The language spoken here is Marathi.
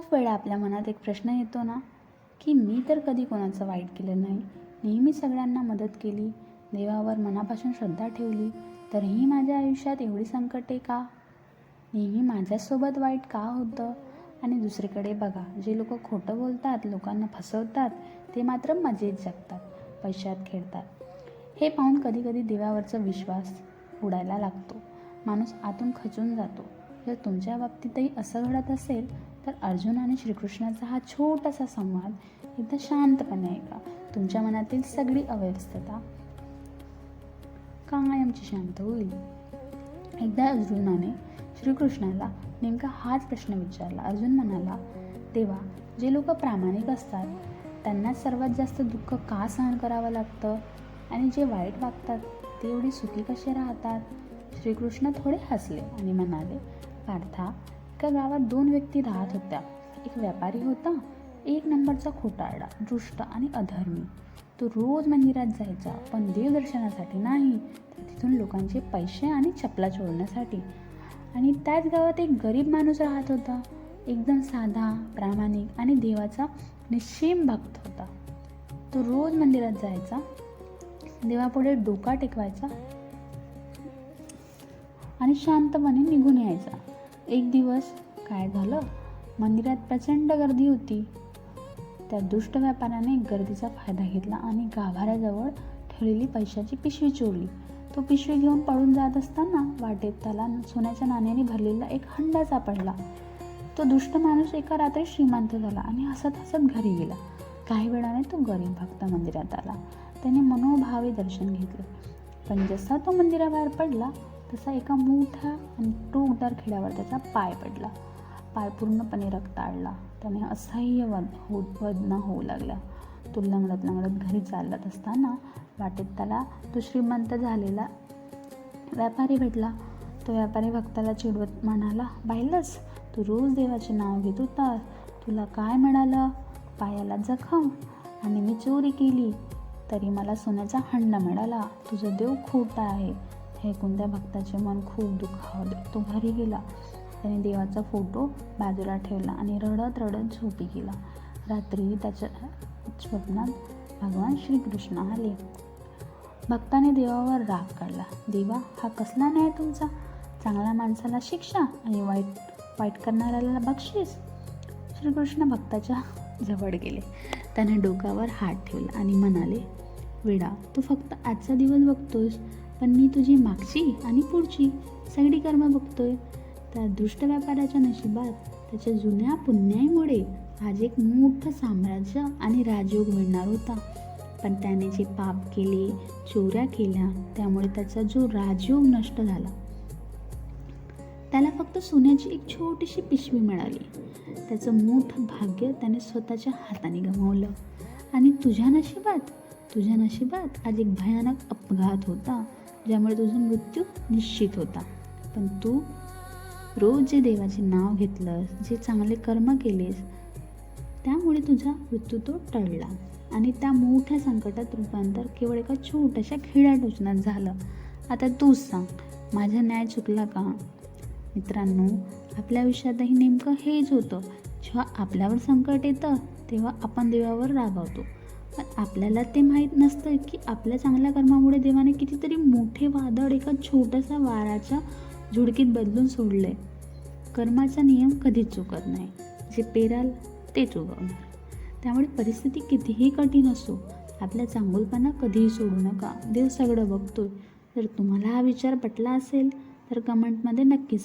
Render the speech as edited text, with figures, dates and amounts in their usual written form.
खूप वेळा आपल्या मनात एक प्रश्न येतो ना, की मी तर कधी कोणाचं वाईट केलं नाही, नेहमी सगळ्यांना मदत केली, देवावर मनापासून श्रद्धा ठेवली, तरीही माझ्या आयुष्यात एवढी संकटे का? नेहमी माझ्यासोबत वाईट का होतं? आणि दुसरीकडे बघा, जे लोक खोटं बोलतात, लोकांना फसवतात, ते मात्र मजेत जगतात, पैशात खेळतात. हे पाहून कधीकधी देवावरचा विश्वास उडायला लागतो. माणूस आतून खचून जातो. जर तुमच्या बाबतीतही असं घडत असेल, तर अर्जुन आणि श्रीकृष्णाचा हा छोटासा संवाद एकदा शांतपणे ऐका. तुमच्या मनातील सगळी अव्यवस्था कायमची शांत होईल. एकदा अर्जुनाने श्रीकृष्णाला नेमका हाच प्रश्न विचारला. अर्जुन म्हणाला, तेव्हा जे लोक प्रामाणिक असतात त्यांनाच सर्वात जास्त दुःख का सहन करावं लागतं, आणि जे वाईट वागतात ते एवढी सुखी कसे राहतात? श्रीकृष्ण थोडे हसले आणि म्हणाले, पार्था, एका गावात 2 व्यक्ती राहत होत्या. एक व्यापारी होता, एक नंबरचा खोटारडा, दुष्ट आणि अधर्मी. तो रोज मंदिरात जायचा, पण देवदर्शनासाठी नाही, तर तिथून लोकांचे पैसे आणि चपला चोरण्यासाठी. आणि त्याच गावात एक गरीब माणूस राहत होता, एकदम साधा, प्रामाणिक आणि देवाचा निश्चिम भक्त होता. तो रोज मंदिरात जायचा, देवापुढे डोका टेकवायचा आणि शांतपणे निघून यायचा. एक दिवस काय झालं, मंदिरात प्रचंड गर्दी होती. त्या दुष्ट व्यापाऱ्याने गर्दीचा फायदा घेतला आणि गाभाऱ्याजवळ ठेवलेली पैशाची पिशवी चोरली. तो पिशवी घेऊन पळून जात असताना वाटेत त्याला सोन्याच्या नाण्याने भरलेला एक हंडा सापडला. तो दुष्ट माणूस एका रात्री श्रीमंत झाला आणि हसत हसत घरी गेला. काही वेळाने तो गरीब भक्त मंदिरात आला. त्याने मनोभावे दर्शन घेतले. पण जसा तो मंदिराबाहेर पडला, तसा एका मोठ्या आणि टोकदार खिळ्यावर त्याचा पाय पडला. पाय पूर्णपणे रक्ताळला. त्याने असह्य वेदना होऊ लागल्या. तो लंगडत लंगडत घरी चालत असताना वाटेत त्याला तो श्रीमंत झालेला व्यापारी भेटला. तो व्यापारी भक्ताला चिडवत म्हणाला, पाहिलंस, तू रोज देवाचे नाव घेत होता, तुला काय मिळालं? पायाला जखम, आणि मी चोरी केली तरी मला सोन्याचा हंडा मिळाला. तुझं देव खोटा आहे. हे ऐकून त्या भक्ताचे मन खूप दुखावले. तो घरी गेला. त्याने देवाचा फोटो बाजूला ठेवला आणि रडत रडत झोपी गेला. रात्री त्याच्या स्वप्नात भगवान श्रीकृष्ण आले. भक्ताने देवावर राग काढला. देवा, हा कसला न्याय तुमचा? चांगल्या माणसाला शिक्षा आणि वाईट करणाऱ्याला बक्षीस. श्रीकृष्ण भक्ताच्या जवळ गेले. त्याने डोक्यावर हात ठेवला आणि म्हणाले, वेडा, तू फक्त आजचा दिवस बघतोयस, पण मी तुझी मागची आणि पुढची सगळी कर्म बघतोय. त्या दुष्ट व्यापाऱ्याच्या नशिबात त्याच्या जुन्या पुण्याईमुळे आज एक मोठं साम्राज्य आणि राजयोग मिळणार होता. पण त्याने जे पाप केले, चोऱ्या केल्या, त्यामुळे त्याचा जो राजयोग नष्ट झाला. त्याला फक्त सोन्याची एक छोटीशी पिशवी मिळाली. त्याचं मोठं भाग्य त्याने स्वतःच्या हाताने गमावलं. आणि तुझ्या नशिबात आज एक भयानक अपघात होता, ज्यामुळे तुझा मृत्यू निश्चित होता. पण तू रोज जे देवाचे नाव घेतलंस, जे चांगले कर्म केलेस, त्यामुळे तुझा मृत्यू तो टळला. आणि त्या मोठ्या संकटात रूपांतर केवळ एका छोट्याशा खिळ्या टोचण्यात झालं. आता तूच सांग, माझा न्याय चुकला का? मित्रांनो, आपल्या आयुष्यातही नेमकं हेच होतं. जेव्हा आपल्यावर संकट येतं, तेव्हा आपण देवावर रागावतो. पण आपल्याला ते माहीत नसतं की आपल्या चांगल्या कर्मामुळे देवाने कितीतरी मोठे वादळ एका छोट्याशा वाऱ्याच्या झुळकीत बदलून सोडले. कर्माचा नियम कधीच चुकत नाही. जे पेराल तेच उगवणार. त्यामुळे परिस्थिती कितीही कठीण असो, आपल्या चांगुलपणा कधीही सोडू नका. देव सगळं बघतोय. जर तुम्हाला हा विचार पटला असेल तर कमेंटमध्ये नक्कीच